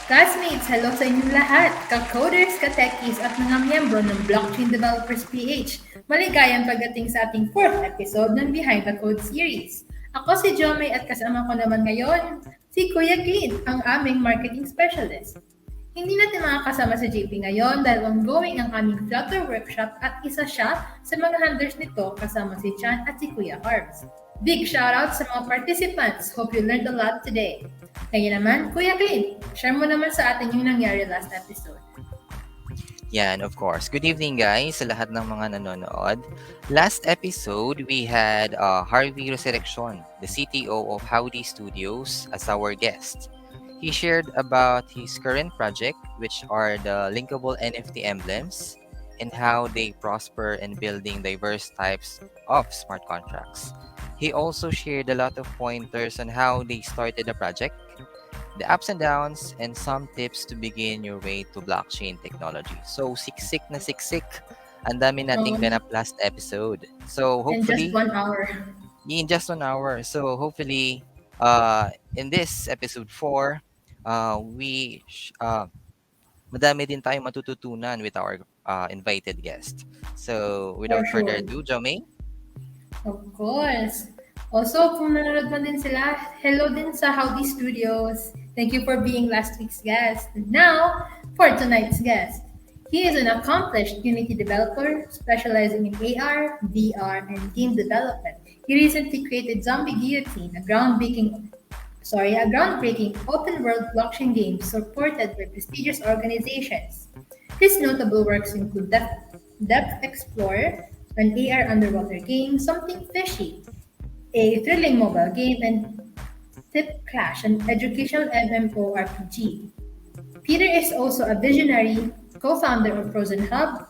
Classmates, hello sa inyong lahat! Ka-coders, ka-techies at mga miyembro ng Blockchain Developers PH. Maligayang pagdating sa ating 4th episode ng Behind the Code series. Ako si Jomay at kasama ko naman ngayon si Kuya Green, ang aming marketing specialist. Hindi natin makakasama si JP ngayon dahil ongoing ang aming Flutter workshop at isa siya sa mga handlers nito kasama si Chan at si Kuya Harbs. Big shoutout sa mga participants. Hope you learned a lot today. Kaya naman, Kuya Clint, share mo naman sa atin yung nangyari last episode. Yan, of course. Good evening, guys, sa lahat ng mga nanonood. Last episode, we had Harvey Resurrection, the CTO of Howdy Studios, as our guest. He shared about his current project, which are the linkable NFT emblems, and how they prosper in building diverse types of smart contracts. He also shared a lot of pointers on how they started the project, the ups and downs, and some tips to begin your way to blockchain technology. So, siksik na siksik. Ang dami nating ganap last episode. So, hopefully, in just 1 hour. in just 1 hour. So, hopefully, in this episode 4, madami din tayong matututunan with our invited guest. So, without further ado, Jomay? Of course. Also, kung nanonood man din sila, hello din sa Howdy Studios. Thank you for being last week's guest. And now, for tonight's guest. He is an accomplished Unity developer specializing in AR, VR, and game development. He recently created Zombie Guillotine, a groundbreaking open-world blockchain game supported by prestigious organizations. His notable works include Depth Explorer, an AR underwater game, Something Fishy, a thrilling mobile game, and Tip Clash, an educational MMORPG. Peter is also a visionary co-founder of Frozen Hub,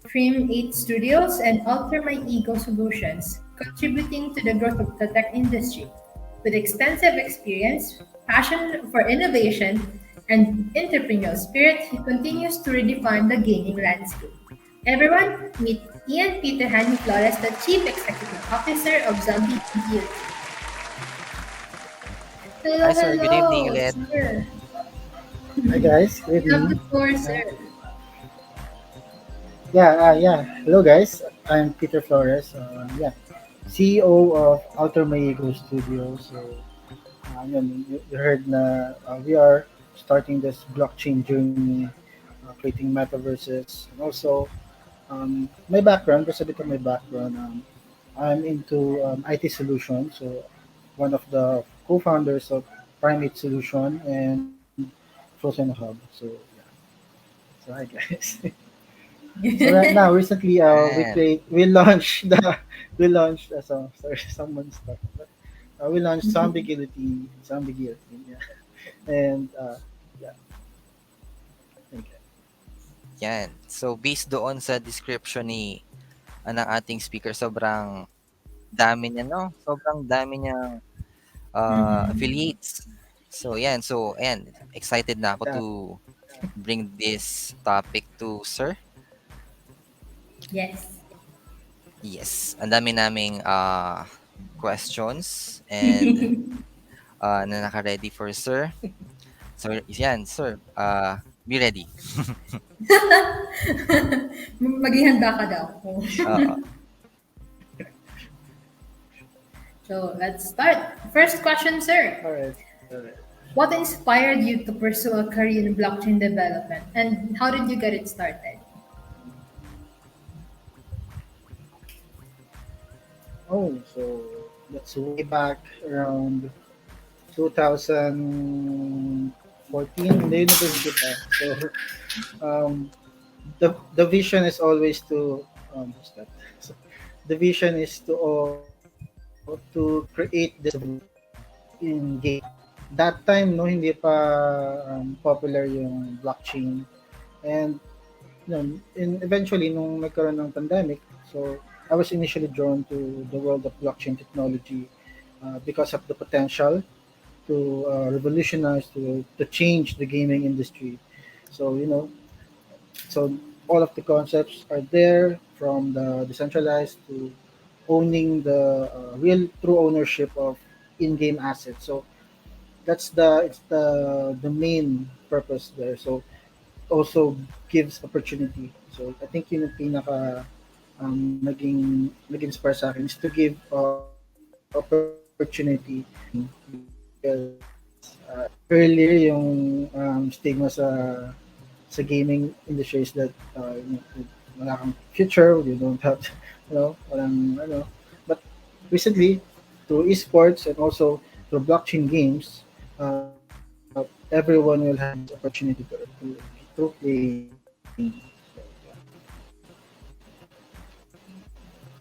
Trim 8 Studios, and Alter My Ego Solutions, contributing to the growth of the tech industry. With extensive experience, passion for innovation, and entrepreneurial spirit, he continues to redefine the gaming landscape. Everyone, meet Ian Peter Hanie Flores, the Chief Executive Officer of Zombie Guillotine. Hi, sir. Good evening, ulit. Sir. Hi, guys. Good You have the evening. floor, sir. Hello, guys. I'm Peter Flores. CEO of Alter My Ego Studios. So, you heard na we are starting this blockchain journey, creating metaverses, and also my background. Just a bit of my background. I'm into IT solutions. So, one of the co-founders of Primate Solution and Frozen Hub. So, yeah. So, hi, guys. So right now, recently, we launched someone stuck, but we launched Zombie Guillotine, yeah, and yeah, thank you. Yan. So, based doon sa description ng ating speaker, sobrang dami niya, no? Sobrang dami niya affiliates. So, yan. So, ayan. Excited na ako to bring this topic to sir. Yes. Yes. Ang dami naming questions and na naka-ready for sir. So, yan, sir. Be ready. Maghihanda ka daw. Oo. So let's start. First question, sir. All right. What inspired you to pursue a career in blockchain development, and how did you get it started? Oh, so that's way back around 2014 in the university pa. So the vision is always to what's that? So, the vision is to create this in game. That time, no, hindi pa popular yung blockchain. And eventually, nung nagkaroon ng pandemic, so I was initially drawn to the world of blockchain technology because of the potential to revolutionize, to change the gaming industry. So, so all of the concepts are there, from the decentralized to owning the real true ownership of in-game assets. So It's the main purpose there. So also gives opportunity. So I think yun yung pinaka nag-inspire sa akin is to give opportunity because earlier yung stigma sa gaming industry is that wala kang future, you don't have walang but recently through esports and also through blockchain games, everyone will have this opportunity to play games.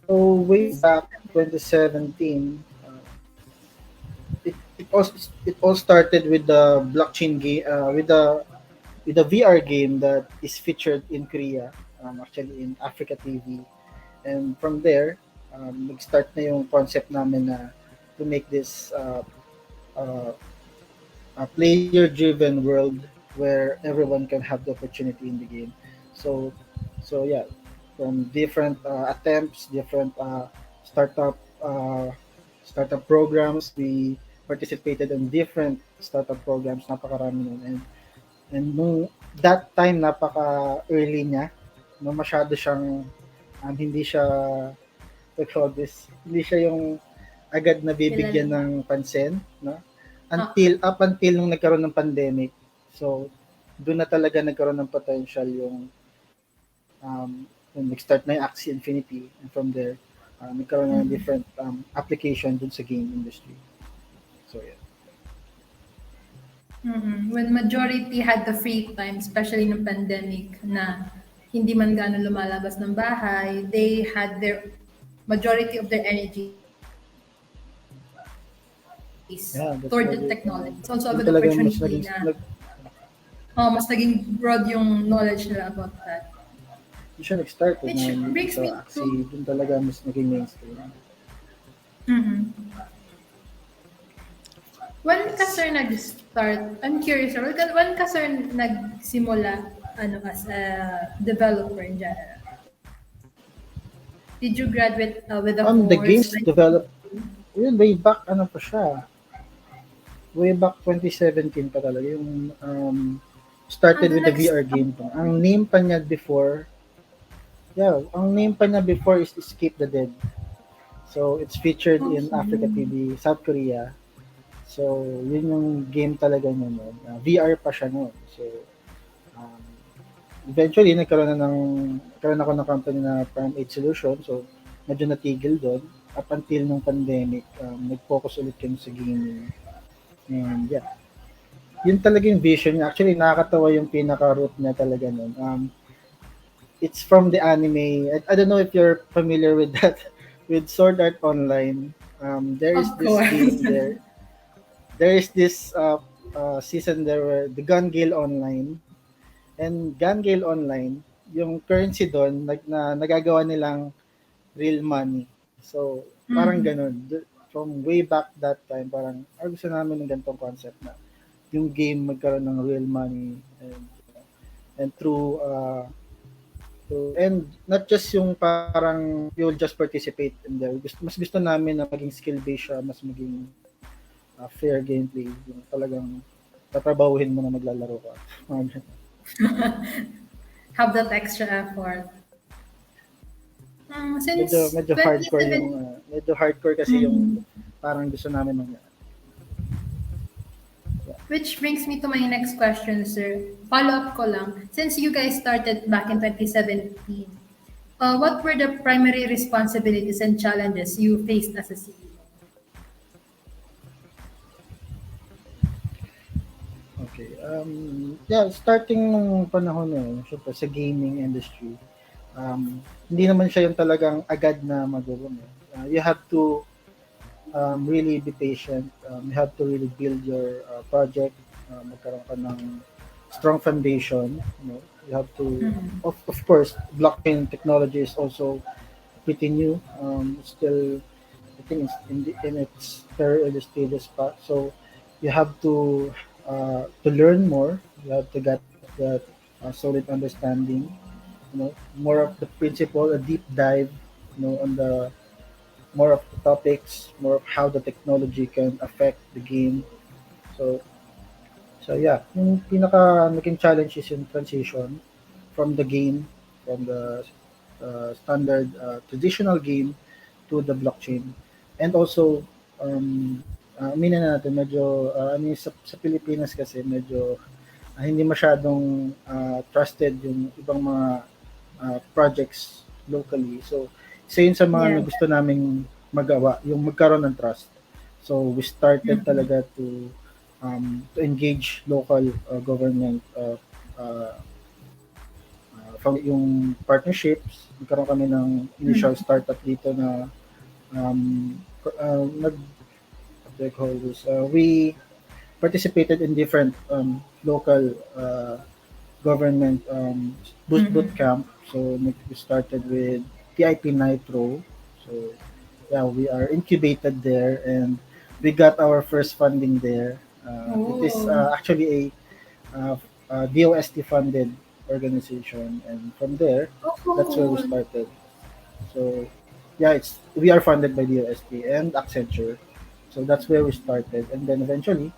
So way back 2017, it all started with the blockchain game, with the VR game that is featured in Korea, actually in Africa TV, and from there, nag-start na yung concept namin na to make this uh, a player-driven world where everyone can have the opportunity in the game. So, so yeah, from different attempts, different startup programs, we participated in different startup programs, napakarami nun. And nung that time, napaka early niya, no, masyado siyang hindi siya what call this, hindi siya yung agad na bibigyan Kilala. ng pansin, no? Ah, Up until nung nagkaroon ng pandemic. So, doon na talaga nagkaroon ng potential yung nag-start na yung Axie Infinity, and from there, nagkaroon na ng different application dun sa game industry. So, yeah. When majority had the free time, especially ng pandemic, na hindi man gaano lumalabas ng bahay, they had their majority of their energies toward the technology. It's also a good Yeah, opportunity that's very, na yun talaga mas naging, mas naging broad yung knowledge nila about that. yun siya nag-start Which na dito brings me sa to, Axie, dun talaga mas naging mainstream. mhm. When ka Yes. sir nag-start, I'm curious, sir, when ka sir nagsimula as a developer in general? Did you graduate with a The course? games developed, yun, way back, ano pa siya, way back 2017 pa talaga, yung started Doon with the VR nag-start. game pa. Ang name pa niya before, yeah, ang name pa niya before is Escape the Dead. So, it's featured in Africa Okay. TV, South Korea. So, yun yung game talaga niya noon. VR pa siya noon. So, um, eventually, nagkaroon ako ng company na Prime 8 Solution. So, medyo natigil doon. Up until nung pandemic, nag-focus ulit kami sa gaming. And yeah, yun talaga yung vision niya. Actually, nakakatawa yung pinaka-root niya talaga nun. It's from the anime. I don't know if you're familiar with that, with Sword Art Online. There is Of this course. game there. There is this season there where the Gun Gale Online. And Gun Gale Online, yung currency doon, na nagagawa nilang real money. So, parang Mm. ganun. From way back that time, parang gusto namin ng ganitong concept na yung game magkaroon ng real money and and not just yung parang you'll just participate in there. Mas gusto namin na maging skill based siya, mas maging fair gameplay, yung talagang tatrabahuhin mo na maglalaro ka. Mga ganun. Have that extra effort. medyo Since medyo hardcore yung 2017, medyo hardcore kasi yung mm, parang gusto namin which brings me to my next question, sir. Follow-up ko lang. Since you guys started back in 2017, what were the primary responsibilities and challenges you faced as a CEO? Okay. Yeah, starting nung panahon na yun, syempre sa gaming industry, hindi naman siya yung talagang agad na magulong. You have to really be patient. You have to really build your project. Magkaroon ka ng strong foundation. You have to, of course, blockchain technology is also pretty new. Still, I think it's in its very early stages pa. So you have to learn more. You have to get that solid understanding. More of the principle, a deep dive. On the more of the topics, more of how the technology can affect the game. So, yeah, yung pinaka naging challenge is yung transition from the game, from the standard traditional game to the blockchain. And also, aminin na natin, medyo, sa Pilipinas kasi, medyo hindi masyadong trusted yung ibang mga projects locally. So, isa yun sa mga Yeah. na gusto naming magawa, yung magkaroon ng trust. So, we started Mhm. talaga to engage local government uh, found yung partnerships. Nagkaroon kami ng initial Mhm. startup dito na nag what do I call this? We participated in different local government boot Mhm. camp. So we started with TIP Nitro. So yeah, we are incubated there and we got our first funding there. It is Oh. actually uh, DOST funded organization, and from there, Oh, that's where we cool. started. So yeah, it's we are funded by DOST and Accenture. So that's where we started, and then eventually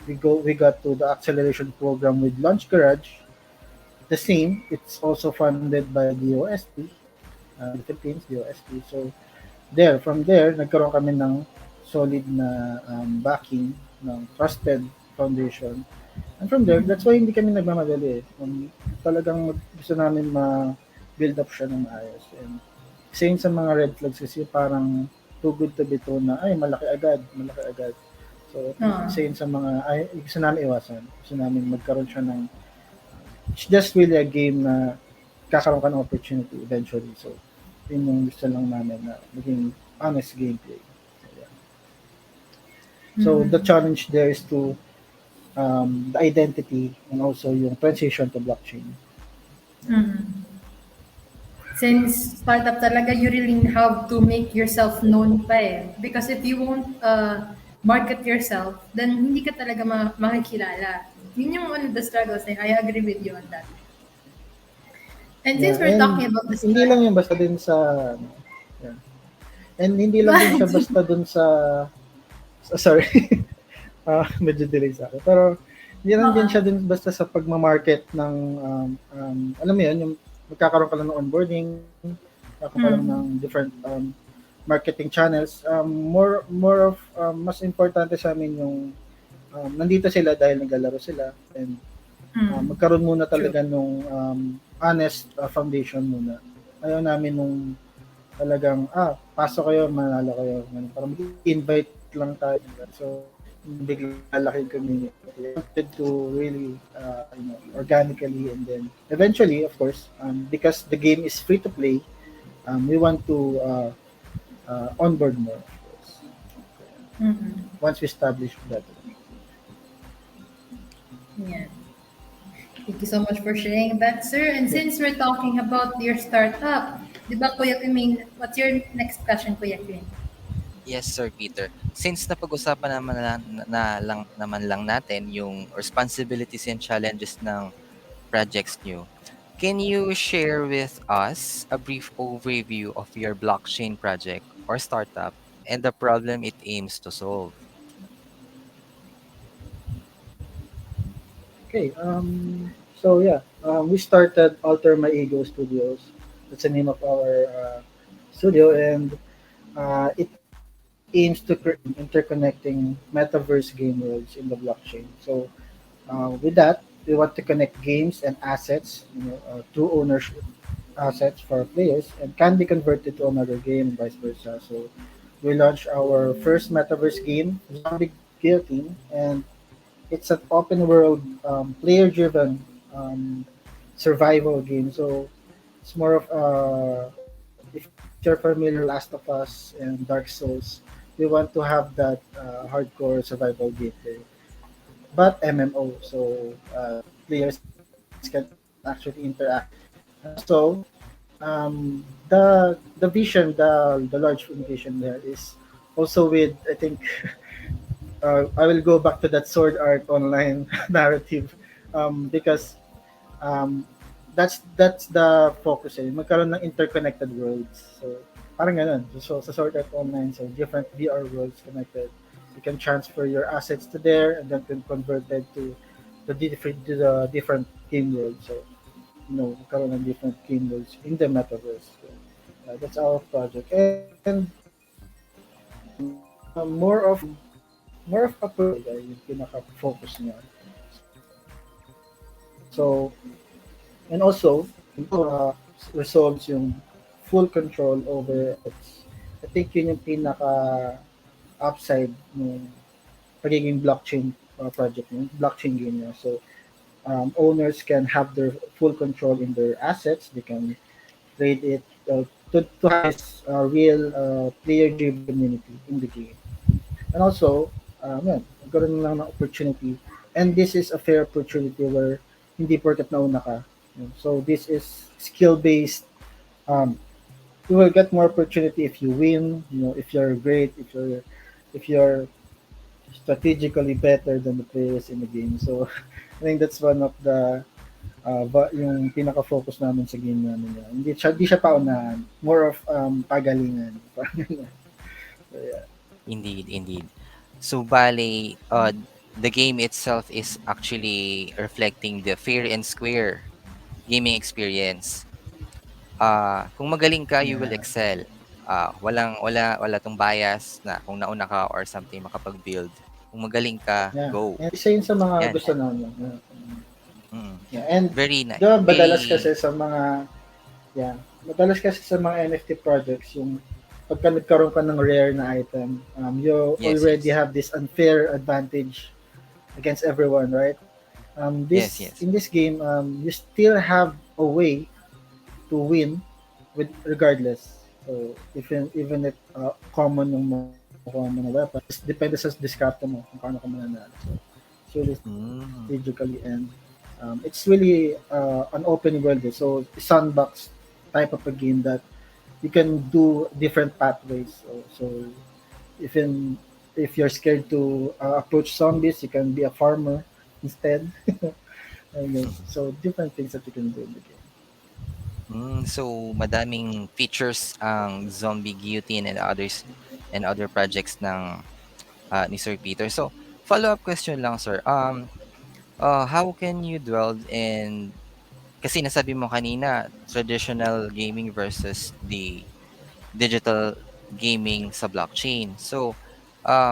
we got to the acceleration program with Launch Garage. The same, it's also funded by DOST in the Philippines, DOST. So from there, nagkaroon kami ng solid na backing ng trusted foundation. And from there, that's Mhm. why hindi kami nagmamadali eh. Talagang gusto namin ma-build up siya ng maayos. And same sa mga red flags kasi parang too good to be true na ay malaki agad, malaki agad. So Ah. isa yun sa mga ay gusto namin iwasan. Gusto namin magkaroon siya ng it's just really a game na kakaroon ka ng opportunity eventually. So yun yung gusto lang namin na maging honest gameplay. So, yeah. So the Mhm. challenge there is to the identity and also yung transition to blockchain. Mhm. Since startup talaga, you really have to make yourself known pa eh. Because if you won't market yourself, then hindi ka talaga makikilala. Yun yung one of the struggles. Eh. I agree with you on that. And since Yeah, we're and talking about the hindi lang start, yung basta din sa ano, yeah. And hindi go lang din siya ahead. basta dun sorry. Medyo delay sa akin. Pero hindi lang din siya Oo. dun basta sa pagma-market ng alam mo yun, yung magkakaroon ka lang ng onboarding, magkakaroon ka lang ng Mm. different marketing channels. More of mas importante sa amin yung nandito sila dahil naglalaro sila and Mm. magkaroon muna True. talaga nung honest foundation muna. Ayaw namin nung talagang, pasok kayo, manalo kayo. Ganun. Parang invite lang tayo. So, biglang lalaki community. We wanted to really, organically and then eventually, of course, because the game is free to play, we want to onboard more, of course, Mm-mm. once we establish that. Yeah. Thank you so much for sharing that, sir. And Yeah. since we're talking about your startup, di ba, Kuya Kiming, what's your next question, Kuya Kim? Yes, Sir Peter. Since napag-usapan naman lang natin yung responsibilities and challenges ng projects nyo, can you share with us a brief overview of your blockchain project or startup and the problem it aims to solve? Okay. So yeah, we started Alter My Ego Studios. That's the name of our studio, and it aims to create interconnecting metaverse game worlds in the blockchain. So with that, we want to connect games and assets, to ownership assets for players, and can be converted to another game, and vice versa. So we launched our first metaverse game, Zombie Guillotine, and it's an open world, player driven survival game. So it's more of if you're familiar Last of Us and Dark Souls, we want to have that hardcore survival gameplay, but MMO. So players can actually interact, and also the vision, the large vision there is also with I think I will go back to that sword art online narrative, because um, that's the focus eh. Magkaroon ng interconnected worlds. So parang ganun. So sa sword art online, so different VR worlds connected. You can transfer your assets to there and then can convert it to the different game world. So karoon ng different game worlds in the metaverse. So, that's our project. And more of a yung pinaka-focus niya. So, and also, resolves yung full control over its. I think yun yung pinaka-upside ng pagiging blockchain project niya, blockchain game niya. So, owners can have their full control in their assets. They can trade it to have this real player-driven community in the game. And also, nagkaroon lang ng opportunity. And this is a fair opportunity where hindi porket nauna ka. So this is skill-based. Um, you will get more opportunity if you win. If you're great, if you're strategically better than the players in the game. So I think that's one of the yung pinaka-focus namin sa game namin. Hindi siya paunahan. More of pagalingan. So, yeah. Indeed, indeed. So, bale, the game itself is actually reflecting the fair and square gaming experience. Kung magaling ka, you will Yeah. excel. Wala tong bias na kung nauna ka or something makapag-build. Kung magaling ka, Yeah. go. And isa yun sa mga Yan. gusto namin. Yeah. Mm. Yeah. And Very nice. diba, madalas kasi sa mga NFT projects, yung pagka nagkaroon ka ng rare na item, you Yes, already yes. have this unfair advantage against everyone, right? Yes, yes. In this game, you still have a way to win with regardless. So even if common yung makuha mo na weapon, depende sa discard mo kung paano ka mananalo. So it's really Mm. strategically, and it's really an open world. So sandbox type of a game that you can do different pathways. So even if you're scared to approach zombies, you can be a farmer instead. So different things that you can do in the game. So madaming features ang Zombie Guillotine and others and other projects ng ni Sir Peter. So follow-up question lang, sir. How can you dwell in, kasi nasabi mo kanina traditional gaming versus the digital gaming sa blockchain. So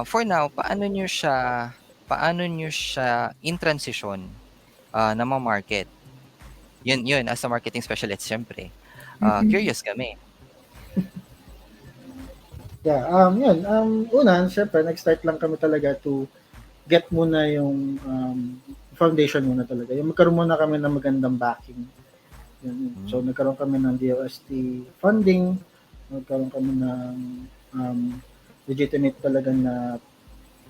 for now, paano nyo siya in transition na ma-market? Yun, as a marketing specialist, syempre. Mhm. Curious kami. Yeah, yun. Una, syempre, nag-start lang kami talaga to get muna yung foundation muna talaga. Yung magkaroon muna kami ng magandang backing. Yun. So, Mm. nagkaroon kami ng DOST funding, nagkaroon kami ng legitimate talaga na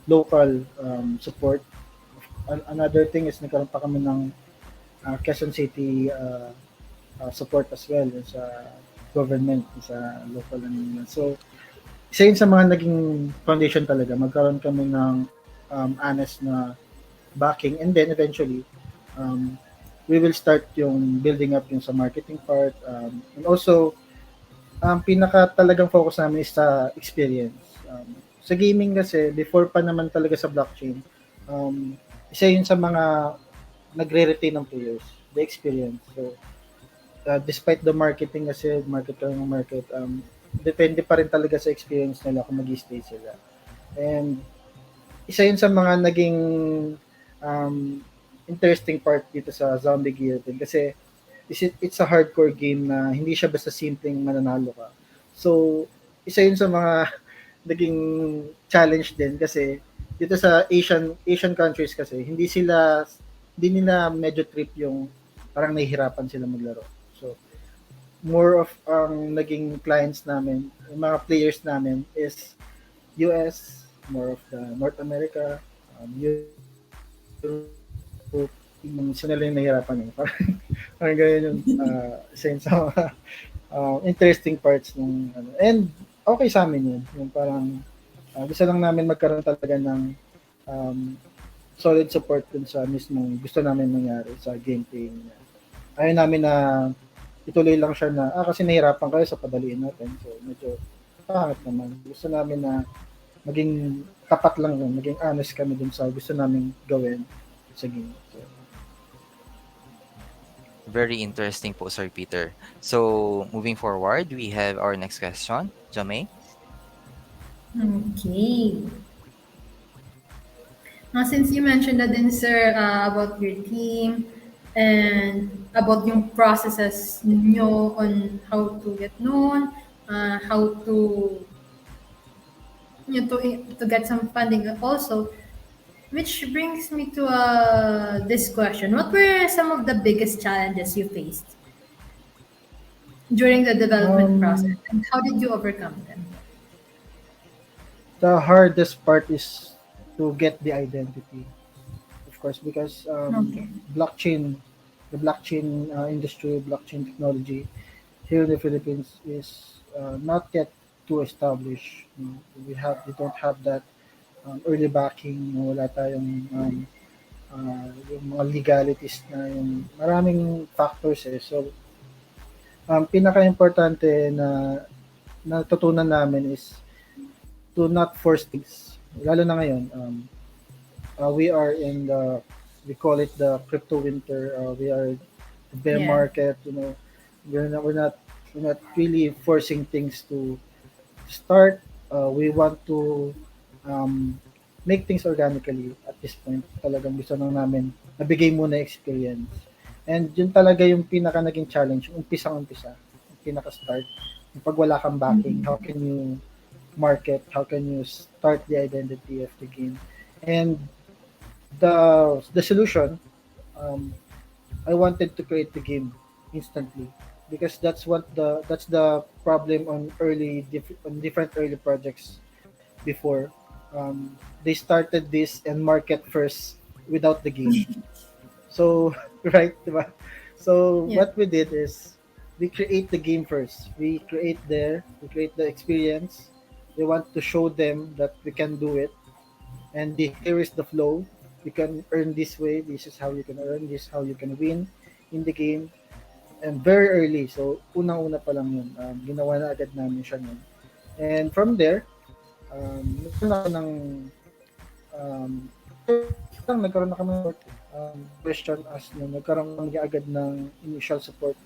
local support. Another thing is nagkaroon pa kami ng Quezon City support as well sa government, sa local. So, isa yun sa mga naging foundation talaga. Magkaroon kami ng honest na backing, and then eventually we will start yung building up yung sa marketing part, and also pinaka talagang focus namin is sa experience. Sa gaming kasi before pa naman talaga sa blockchain, isa yun sa mga nagre-retain ng players, the experience. So despite the marketing kasi market lang ng market, depende pa rin talaga sa experience nila kung mag-stay sila. And isa yun sa mga naging um, interesting part dito sa Zombie Guillotine kasi it's a hardcore game na hindi siya basta simpleng mananalo ka. So, isa yun sa mga naging challenge din kasi dito sa Asian countries kasi hindi nila medyo trip yung parang nahihirapan sila maglaro. So, more of ang naging clients namin, yung mga players namin is US, more of the North America, Europe, yung sila lang yung nahihirapan yun. Parang ganyan yung isa yun sa mga interesting parts nung and okay sa amin yun. Yung parang gusto lang namin magkaroon talaga ng um, solid support dun sa mismong gusto namin mangyari sa gameplay niya. Ayaw namin na ituloy lang siya na kasi nahirapan kayo sa padaliin natin. So medyo pangit naman. Gusto namin na maging tapat lang yun, maging honest kami dun sa gusto namin gawin sa game. So, Very interesting po, Sir Peter. So, moving forward, we have our next question. Jamay? Okay. Now, since you mentioned na din, sir, about your team and about yung processes nyo on how to get known, how to, to get some funding also, which brings me to this question. What were some of the biggest challenges you faced during the development process, um, and how did you overcome them? the hardest part is to get the identity, of course, because Okay. blockchain, the blockchain industry, blockchain technology here in the Philippines is not yet too established. We don't have that early backing. Wala tayong yung mga legalities na yung maraming factors eh. So, pinaka-importante na natutunan namin is to not force things. Lalo na ngayon, we are in we call it the crypto winter. We are the bear Yeah. market. We're not really forcing things to start. We want to um, make things organically at this point. Talagang gusto lang namin nabigay muna yung experience. And yun talaga yung pinaka naging challenge, yung umpisang-umpisa, yung pinaka-start. Yung pag wala kang backing, how can you market, how can you start the identity of the game? And the solution, um, I wanted to create the game instantly because that's the problem on on different early projects before. They started this and market first without the game. So right, diba? So Yeah. what we did is we create the game first. We create the experience. We want to show them that we can do it, and here is the flow. You can earn this way. This is how you can earn. This is how you can win in the game. And very early, so unang-una pa lang yun. Ginawa na agad namin siya nun. And from there, nagkaroon ako ng um, nagkaroon na kami ng question as no, nagkaroon kami agad ng initial support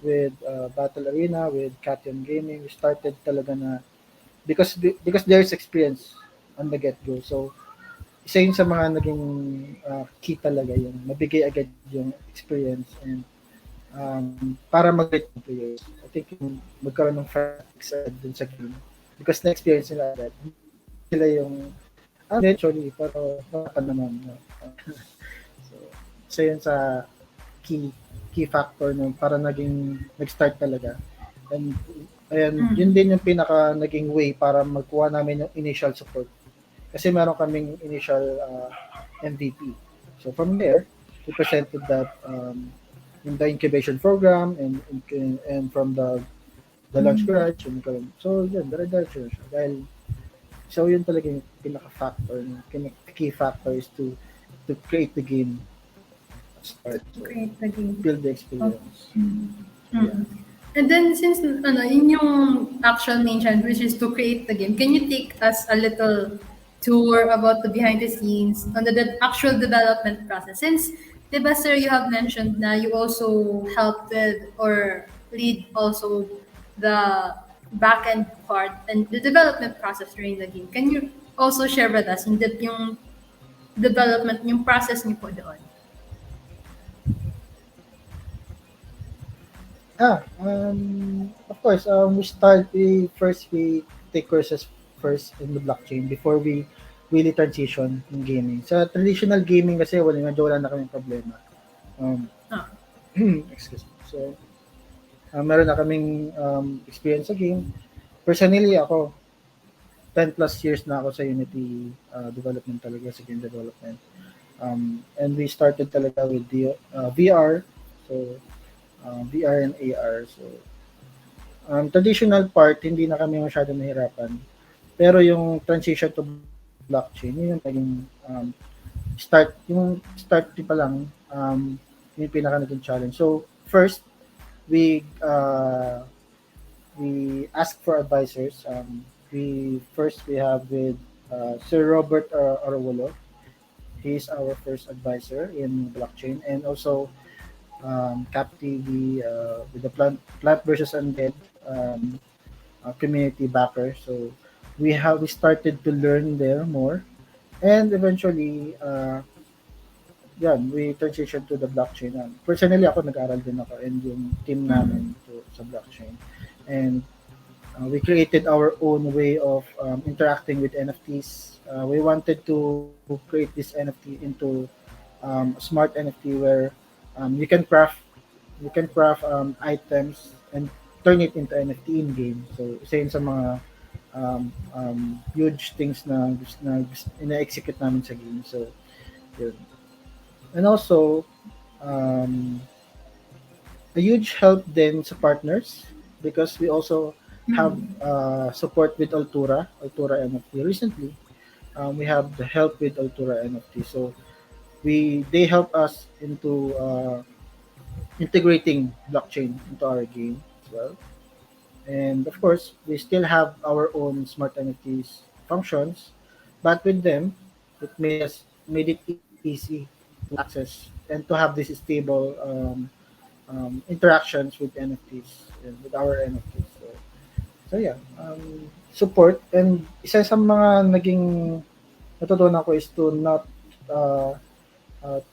with Battle Arena, with Cation Gaming. We started talaga na because there's experience on the get-go. So, isa yun sa mga naging key talaga yung mabigay agad yung experience and para mag-rate ng players. I think yung magkaroon ng facts dun sa game because na-experience nila agad. Sila yung eventually, pero pa naman. No? So, isa yun sa key factor no, para nag-start talaga. And yun din yung pinaka naging way para magkuha namin yung initial support. Kasi meron kaming initial MVP. So from there, we presented that in the incubation program and from the launch garage. So yun, dire-diretso siya. So yun talaga yung pinaka-factor, key factor is to create the game at start. So, Create the game. build the experience. Yeah. And then since in yung actual main challenge, which is to create the game, can you take us a little tour about the behind the scenes on the actual development process? Since, diba sir, you have mentioned na you also helped with or lead also the back-end part and the development process during the game. Can you also share with us yung development, yung process niyo po doon? Of course, we take courses first in the blockchain before we really transition in gaming. Sa traditional gaming kasi wala na kaming problema. Ah. Excuse me. So, meron na kaming experience sa game. Personally, ako, 10 plus years na ako sa Unity development talaga, sa game development. And we started talaga with the VR. So, VR and AR. So, traditional part, hindi na kami masyado nahirapan. Pero yung transition to blockchain, yun yung naging start pa lang, yung pinaka naging challenge. So, first, we ask for advisors. We have with Sir Robert Arwolo. He's our first advisor in blockchain, and also Capti, with the Plant versus Undead community backer. So we started to learn there more, and eventually, yan, we transitioned to the blockchain. Personally, ako nag-aral din ako, and yung team Mm. namin sa blockchain. And we created our own way of interacting with NFTs. We wanted to create this NFT into a smart NFT where you can craft items and turn it into NFT in game. So isa yun sa mga huge things na ina-execute namin sa game. So yun. And also, um, a huge help then sa partners because we also have Mm. support with Altura NFT. Recently, we have the help with Altura NFT. So they help us into integrating blockchain into our game as well. And of course, we still have our own smart NFTs functions, but with them, made it easy to access and to have this stable interactions with NFTs and with our NFTs. So yeah, support, and isa sa mga naging natutunan ko is to not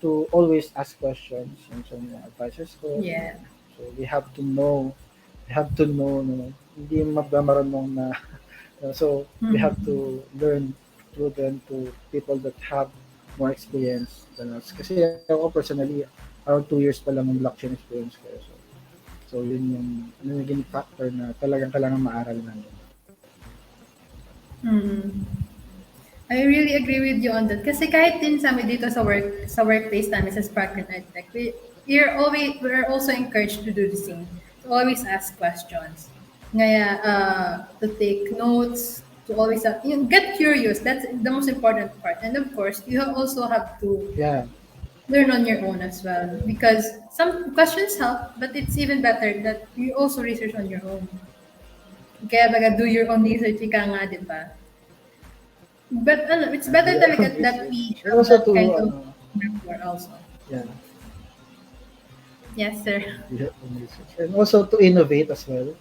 to always ask questions and sa mga advisors ko. Yeah. So we have to know no, hindi magmamarunong na so we have Mm. to learn through them to people that have more experience than us. Kasi ako personally, around 2 years pa lang ng blockchain experience ko. So yun yung naging factor na talagang kailangan maaral namin. Mm. I really agree with you on that. Kasi kahit din sa amin dito sa workplace namin sa SparkLearn EdTech, we're also encouraged to do the same. To always ask questions. Ngaya, to take notes, to always, get curious. That's the most important part. And of course, you also have to Yeah. learn on your own as well. Because some questions help, but it's even better that you also research on your own. Kaya baga do your own research ika nga, di ba? But it's Do better your own talaga that research. we And have also that to kind of mentor also. yeah, Yes, sir. do your own research. And also to innovate as well.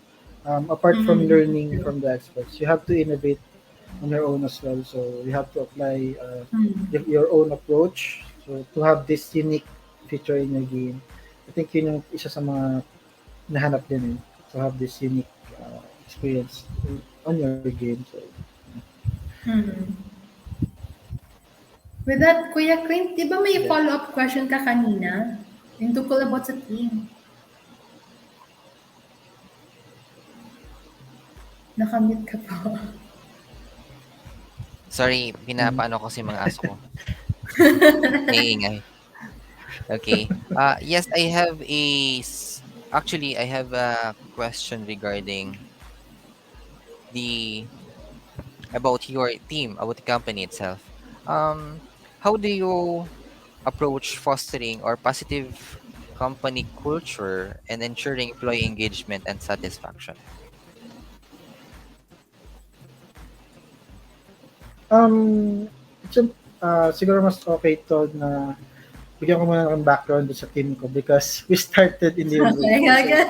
Apart from Mm-hmm. learning True. from the experts, you have to innovate on your own as well. So you have to apply Mm. your own approach. So to have this unique feature in your game, I think yun yung isa sa mga nahanap din eh. To have this unique experience on your game. So Mm. With that, Kuya Clint, di ba may yeah. follow-up question ka kanina? Yung tungkol about sa team. Nakamute ka po. Sorry, Mm. pinapaano ko si mga aso ko. Naiingay. Okay. Yes, actually, I have a question regarding the about your team, about the company itself. How do you approach fostering or positive company culture and ensuring employee engagement and satisfaction? It's siguro mas okay to na bigyan ko muna ng background sa team ko because we started in the Okay, university. So okay.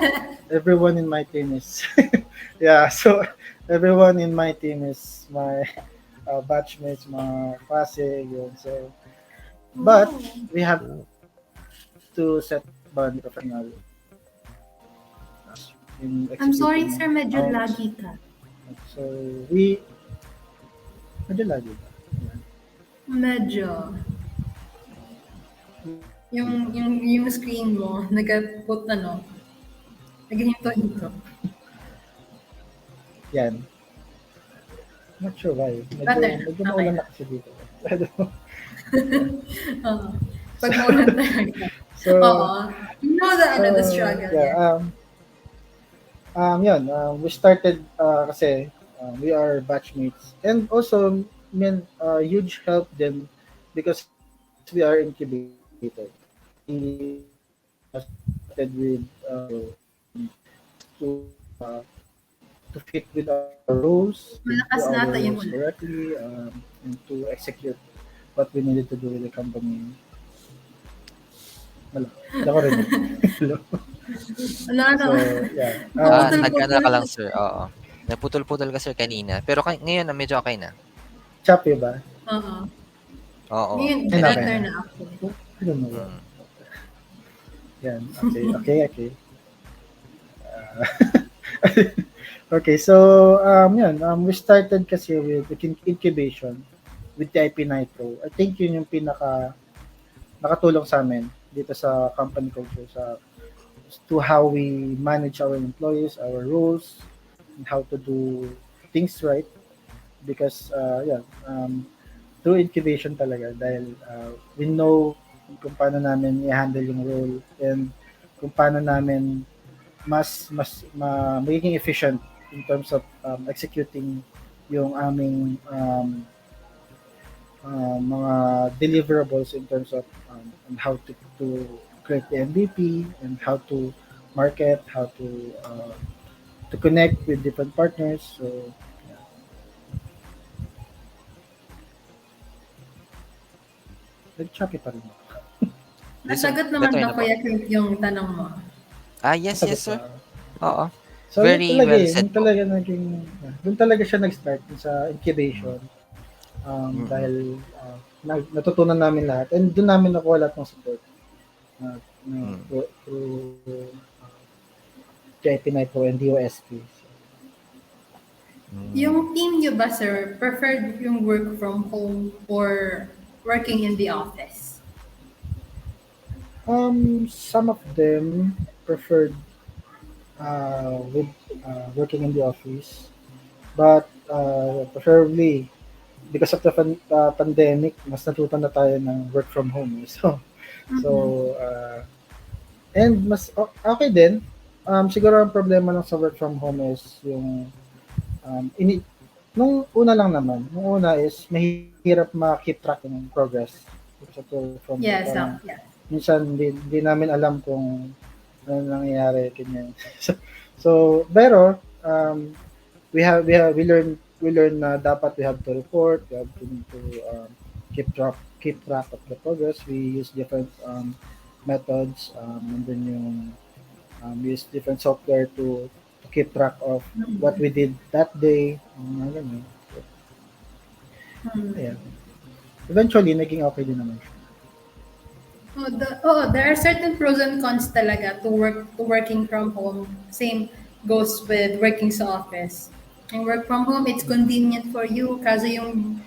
everyone in my team is yeah. So everyone in my team is my batchmates, mga klase, yun. So but Oh. we have Oh. to set boundary professional in I'm sorry, executing sir. Medyo our laggy ka. so we medyo lagi ba? Yeah. Medyo. Yung screen mo, nag-put naghinto-hinto. Yan. Not sure why. Better na. Medyo Okay maulan na. na kasi dito. I don't know. Oo. So, Pag maulan talaga. Oo. so, You know the struggle, yeah, yeah. yun, we started kasi we are batchmates. And also, huge help din because we are incubated. We started with to to fit with our roles, to do Malakas our nata yung roles ulan. correctly, and to execute what we needed to do with the company. Wala, hindi ako rinig. Hello? Ano? So, yeah. Nag-ano Paputol-putol. ka lang, sir, oo. Naputol-putol ka, sir, kanina. Pero ngayon, medyo okay na. Choppy ba? Oo. Oo, Ngayon, Ayun, medyo okay better na. na actually. I don't know what. mm, Yan. Okay. Okay, so, we started kasi with incubation with the IP Nitro. I think yun yung nakatulong sa amin dito sa company culture, to how we manage our employees, our roles, and how to do things right. Because, through incubation talaga, dahil we know kung paano namin i-handle yung role, and kung paano namin magiging efficient in terms of executing yung aming mga deliverables in terms of on how to create the MVP, and how to market, how to connect with different partners. So, yeah. Nag-choppy pa rin ako. Nasagot naman better ba na po. Kuya Kurt yung tanong mo? Yes, Nasagot sir. ba? Oo. So, yun Very talaga well eh. said Yun po. talaga doon talaga siya nag-start dun sa incubation. Mm. Dahil natutunan namin lahat, and doon namin nakuha lahat ng support Mm. through JIP Nitro and DOSP. Yung team nyo ba, sir, preferred yung work from home or working in the office? Some of them preferred with working in the office, but preferably because of the pandemic, mas natuto na tayo ng work from home. So, and okay din. Siguro ang problema lang sa work from home is yung nung una lang naman. Nung una is mahirap ma-keep track ng progress sa work from home. Yes, Parang yeah. minsan hindi namin alam kung ano nangyayari ganyan. Pero we learn na dapat we have to report, we have to keep track of the progress. We use different methods, and then we use different software to keep track of what we did that day. Ganun. So, ayan. Eventually, naging okay din naman siya. There are certain pros and cons talaga to working from home. Same goes with working sa office. And work from home, it's convenient for you kasi yung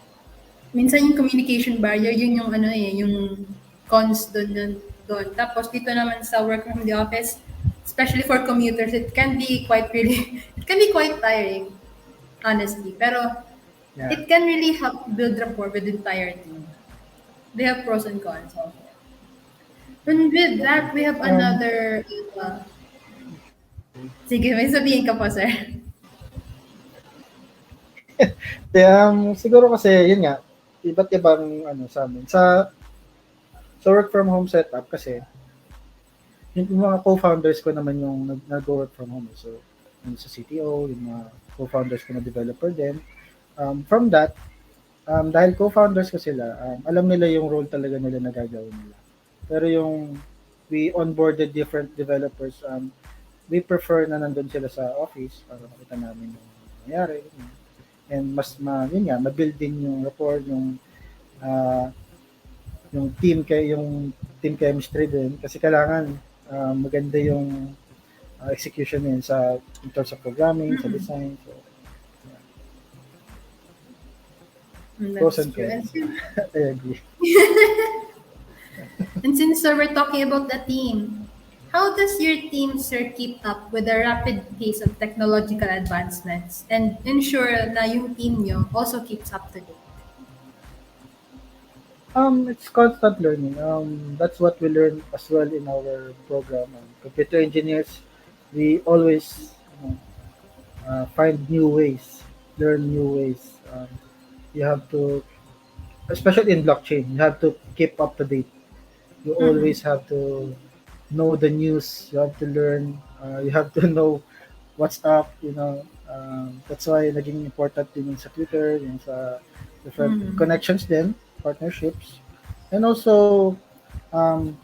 minsan yung communication barrier, yun yung yung cons doon. Tapos dito naman sa work from the office, especially for commuters, it can be it can be quite tiring, honestly. Pero Yeah. it can really help build rapport with the entire team. They have pros and cons also. And with that, we have Um, another... Sige, may sabihin ka pa, sir. siguro kasi, yun nga, iba't ibang sa amin. Sa work from home setup kasi, yung mga co-founders ko naman yung nag-work from home. So, yung sa CTO, yung mga co-founders ko na developer din. From that, dahil co-founders ko sila, alam nila yung role talaga nila na gagawin nila. Pero yung we onboarded different developers, we prefer na nandun sila sa office para makita namin yung nangyari. And yun nga, ma-build din yung rapport, uh, yung team chemistry din. Kasi kailangan maganda yung execution din in terms of programming, sa design. So, pros That's and true. cons. I agree. And since we're talking about the team, how does your team, sir, keep up with the rapid pace of technological advancements and ensure na yung team nyo also keeps up to date? It's constant learning. That's what we learn as well in our program. Computer engineers, we always find new ways, learn new ways. You have to, especially in blockchain, you have to keep up to date. You always have to know the news. You have to learn. You have to know WhatsApp, that's why naging important din yung sa Twitter, yung sa different connections din, partnerships. And also, um,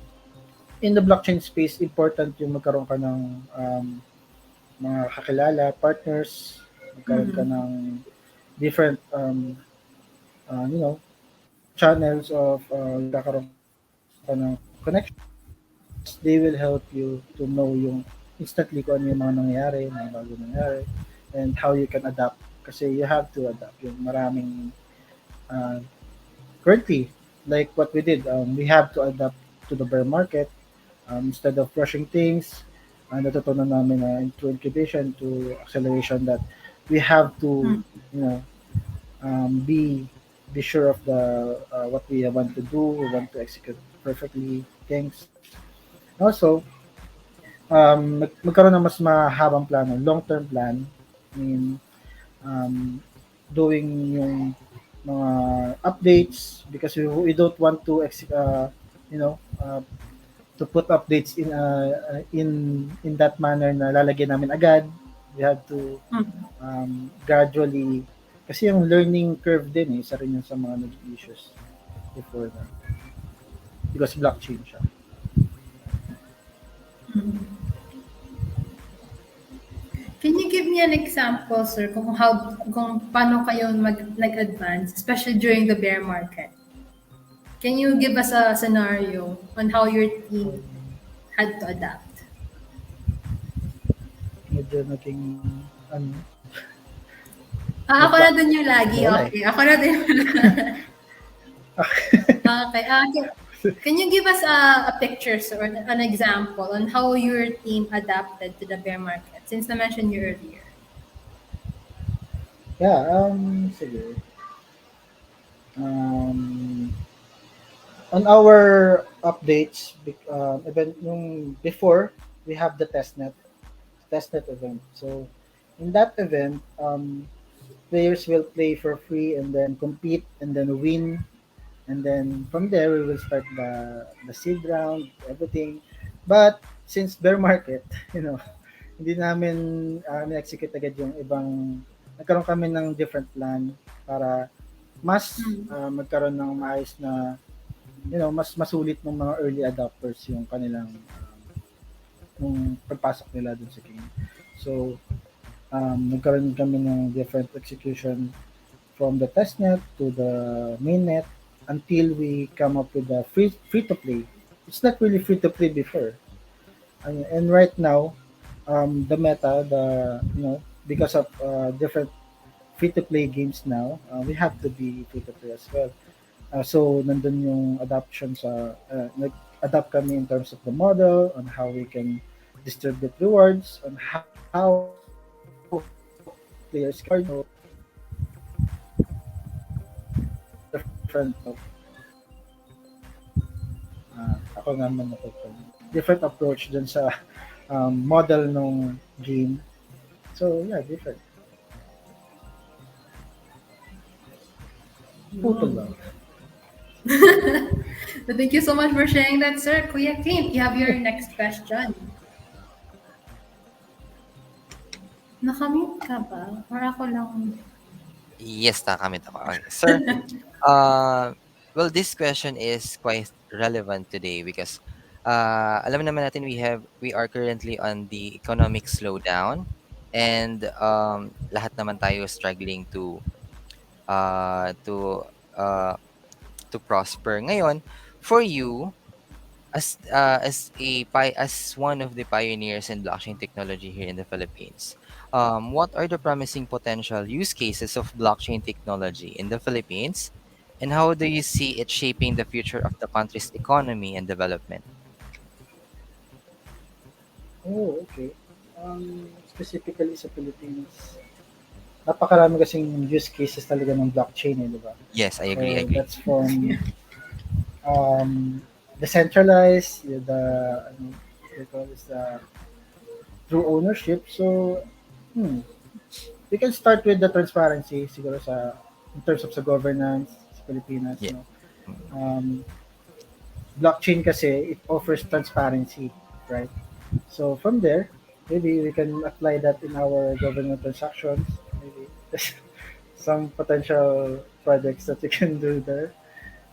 in the blockchain space, important yung magkaroon ka ng mga kakilala, partners, magkaroon ka ng different, channels of magkakaroon ka ng connection. They will help you to know yung instantly kung ano yung mga nangyayari, mga bago nangyayari, and how you can adapt. Kasi you have to adapt. Yung maraming uh, currently, like what we did, we have to adapt to the bear market. Instead of rushing things, natutunan namin na through incubation to acceleration that we have to, you know, be sure of the what we want to do, we want to execute perfectly things. Also, magkaroon ng mas mahabang plano, long-term plan. I mean, um, doing yung mga updates because we don't want to you know to put updates in that manner na lalagyan namin agad. We have to gradually kasi yung learning curve din isa rin yung sa mga naging issues before that because blockchain siya. Can you give me an example, sir, kung paano kayo nag-advance, especially during the bear market? Can you give us a scenario on how your team had to adapt? Medyo naging ano Ako na dun yung lagi. Wala Okay. Ako na dun yung Okay. Can you give us a picture, sir, or an example on how your team adapted to the bear market? Since I mentioned you earlier. Yeah, sige. Um, on our updates, event yung before, we have the testnet event. So, in that event, players will play for free and then compete and then win. And then from there, we will start the seed round, everything. But since bear market, you know, hindi namin execute agad yung ibang, nagkaroon kami ng different plan para mas magkaroon ng maayos na, mas masulit ng mga early adopters yung kanilang yung pagpasok nila dun sa game. So, nagkaroon kami ng different execution from the testnet to the mainnet until we come up with the free to play. It's not really free to play before. And right now, the meta, because of different free to play games now, we have to be free to play as well. So nandun yung adoption sa nag-adapt kami in terms of the model on how we can distribute rewards, on how players can different ako naman different approach dun sa model ng game. So yeah, different. Putol lang. Thank you so much for sharing that, sir. Kuya Clint, you have your next question. Nakamute ka ba? Or ako lang? Yes, nakamit ako. Okay. Sir, well, this question is quite relevant today because alam naman natin we are currently on the economic slowdown and lahat naman tayo struggling uh, to uh, to prosper. Ngayon, for you as one of the pioneers in blockchain technology here in the Philippines, what are the promising potential use cases of blockchain technology in the Philippines, and how do you see it shaping the future of the country's economy and development? Oh, okay. Specifically sa Philippines, napakarami kasing use cases talaga ng blockchain, di ba? Yes, I So agree. that's from decentralized, they call this through ownership. So, we can start with the transparency siguro in terms of sa governance sa Pilipinas. Yeah. No? Blockchain kasi, it offers transparency, right? So from there, maybe we can apply that in our government transactions. Maybe there's some potential projects that you can do there,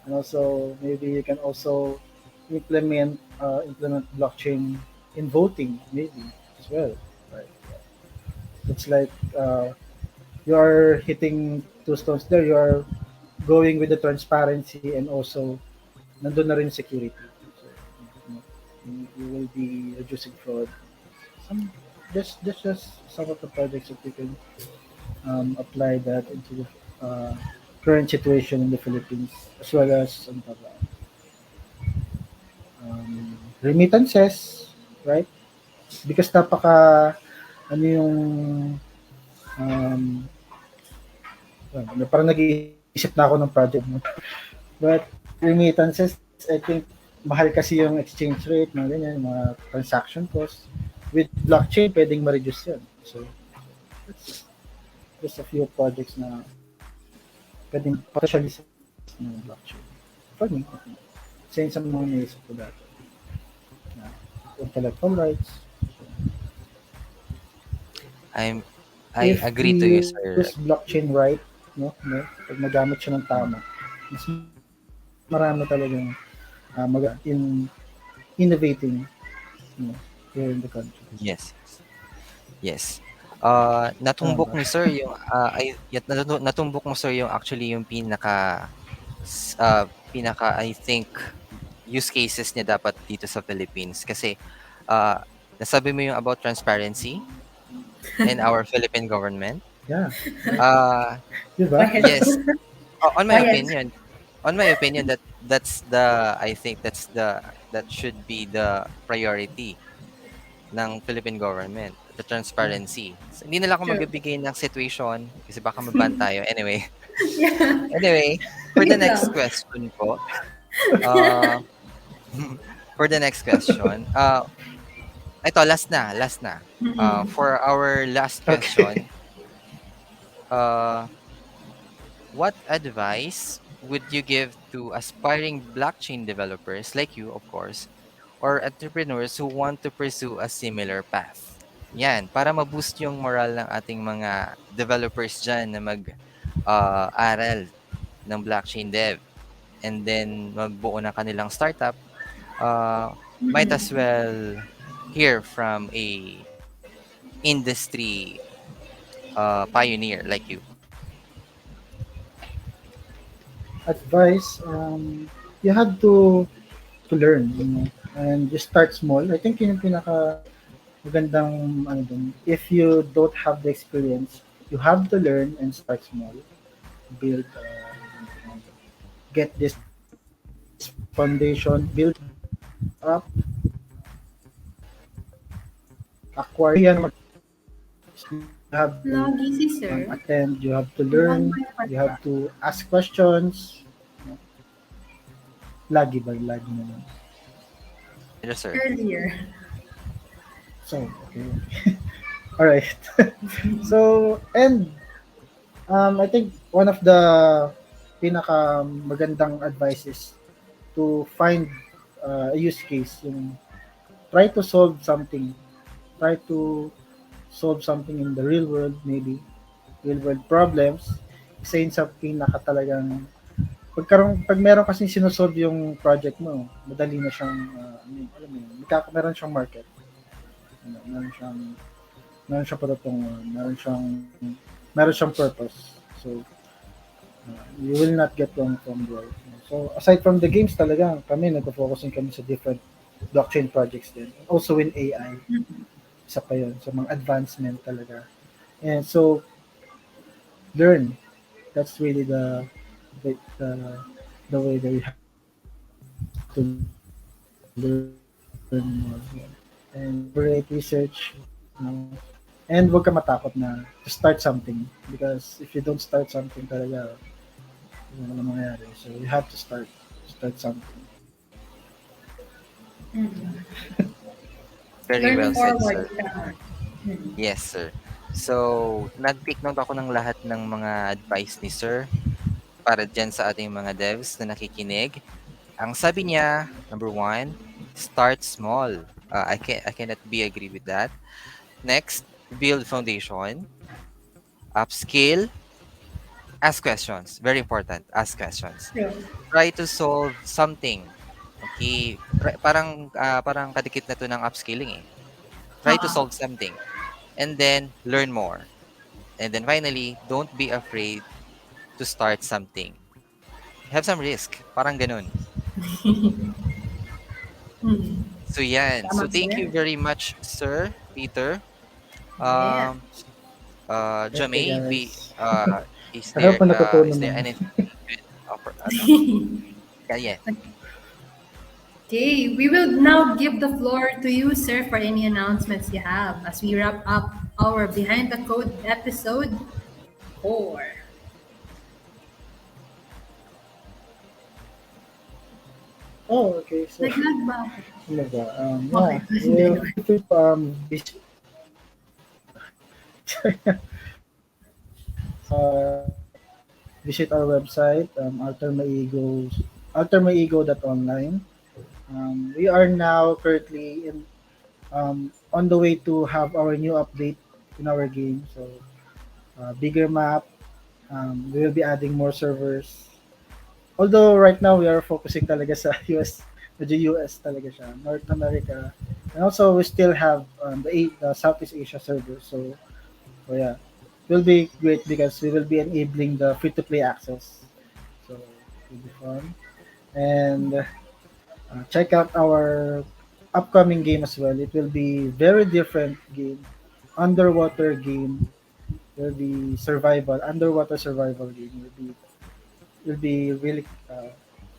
and also maybe you can also implement blockchain in voting, maybe as well. Right? It's like you are hitting two stones there. You are going with the transparency and also nandun na rin security. So, you, know, you will be reducing fraud. Some just some of the projects that we can apply that into the current situation in the Philippines as well as remittances, right? Because napaka ano yung um, parang nag-iisip na ako ng project mo. But remittances, I think mahal kasi yung exchange rate, mga ganyan, mga transaction costs. With blockchain, pwedeng ma-reduce yun. So, that's just a few projects na pwedeng potentially ng blockchain. For me, same sa mga naisip ko dati. Na intellectual rights. I'm I If agree to we you, use sir. blockchain right, no, pag nagamit siya ng tama, mas marami talagang in innovating, here in the country. Yes. Yes. Natumbok Tama ni ba? sir yung natumbok mo sir yung actually yung pinaka I think use cases niya dapat dito sa Philippines kasi uh, nasabi mo yung about transparency in our Philippine government. Yeah. Uh, Di ba? Quiet. yes, on my Quiet. opinion, that's the I think that should be the priority ng Philippine government, the Yeah. transparency. So, hindi nila ako True. magbibigay ng situation kasi baka maban tayo. Anyway, Yeah. anyway, for the Wait next lang. question po, uh, for the next question, ito, last na. Mm-mm. For our last Okay. question, uh, what advice would you give to aspiring blockchain developers like you, of course, or entrepreneurs who want to pursue a similar path? Yan, para ma-boost yung moral ng ating mga developers dyan na aral ng blockchain dev and then magbuo ng kanilang startup, might as Mm-mm. well hear from a industry pioneer like you. Advice, you have to learn, and just start small. I think yun yung pinaka magandang ano dun. If you don't have the experience, you have to learn and start small. Build, get this foundation, build up, acquire. You have to Lagi si sir. attend, you have to Mukhang learn, may you part have pa. to ask questions. Lagi ba? Lagi naman. Yes, sir. Earlier. So, okay. All right. So, and I think one of the pinaka magandang advice is to find a use case. Yung try to solve something. Try to solve something in the real world, maybe. Real world problems. Isa yun sa pinaka talagang pag meron kasi sinosolve yung project mo, madali na siyang, alam mo yun, meron siyang market. Meron siyang patutunguhan, meron siyang purpose. So, you will not get wrong from there. So, aside from the games talaga, kami nagpo-focusing kami sa different blockchain projects din. Also in AI, isa pa yun. So, mga advancement talaga. And so, learn. That's really the, the, the way that we have to learn more. And collaborate research, and huwag ka matakot na to start something because if you don't start something talaga, wala mangyayari. So you have to start something. Mm. Very Learn well said, forward sir. siya. Mm. Yes, sir. So, nag-take note ako ng lahat ng mga advice ni sir para dyan sa ating mga devs na nakikinig. Ang sabi niya, number one, start small. I cannot be agree with that. Next, build foundation, upskill, ask questions. Very important, ask questions. True. Try to solve something. Okay, parang kadikit na 'to ng upskilling, eh. Try to Uh-uh. solve something and then learn more. And then finally, don't be afraid to start something. Have some risk, parang gano'n. Hmm. So 'yan. So Tama, thank you sir. very much, Sir Peter. Yeah. Um, Thank you, Jamey, guys. is I hope there, na natutunan is there naman. anything that you could offer ano? Yeah, yeah. Okay, we will now give the floor to you, sir, for any announcements you have as we wrap up our Behind the Code episode 4. Oh, okay. So, Naglag ba ako? ano ba? Okay, Yeah, hindi we'll naman. feel free to visit visit our website, altermyego.online. We are now currently on the way to have our new update in our game. So, bigger map. We will be adding more servers. Although right now we are focusing talaga sa US, medyo US talaga siya, North America. And also we still have the Southeast Asia server. So yeah, it will be great because we will be enabling the free-to-play access. So it will be fun. And check out our upcoming game as well. It will be very different game, underwater game. Will be underwater survival game. Will be really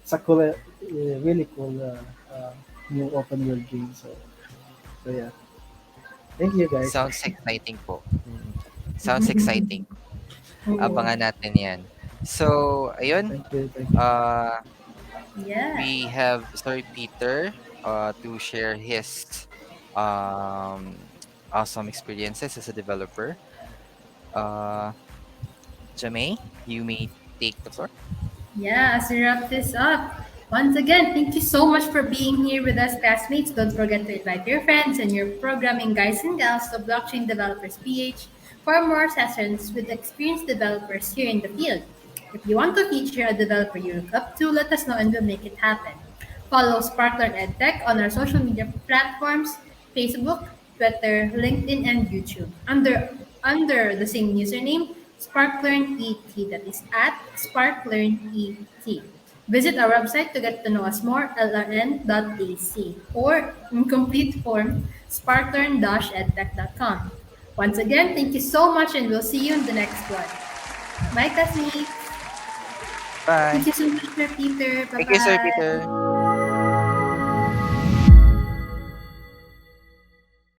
it's a cool, really cool new open world game. So yeah, thank you guys. Sounds exciting po. Sounds exciting. Oo. Abangan natin 'yan. So, ayun, Thank you. uh, Yeah. we have Sir Peter to share his um, awesome experiences as a developer. Uh, Jamey, you may take the floor. Yeah, as we wrap this up, once again, thank you so much for being here with us, classmates. Don't forget to invite your friends and your programming guys and gals to Blockchain Developers PH for more sessions with experienced developers here in the field. If you want to feature a developer you look up to, let us know and we'll make it happen. Follow SparkLearn EdTech on our social media platforms, Facebook, Twitter, LinkedIn, and YouTube under the same username, SparkLearn ET. That is at SparkLearn ET. Visit our website to get to know us more, lrn.ac, or in complete form, sparklearn-edtech.com. Once again, thank you so much, and we'll see you in the next one. Bye, classmates. Bye. Thank you so much, Sir Peter. Thank you, Sir Bye-bye. Peter.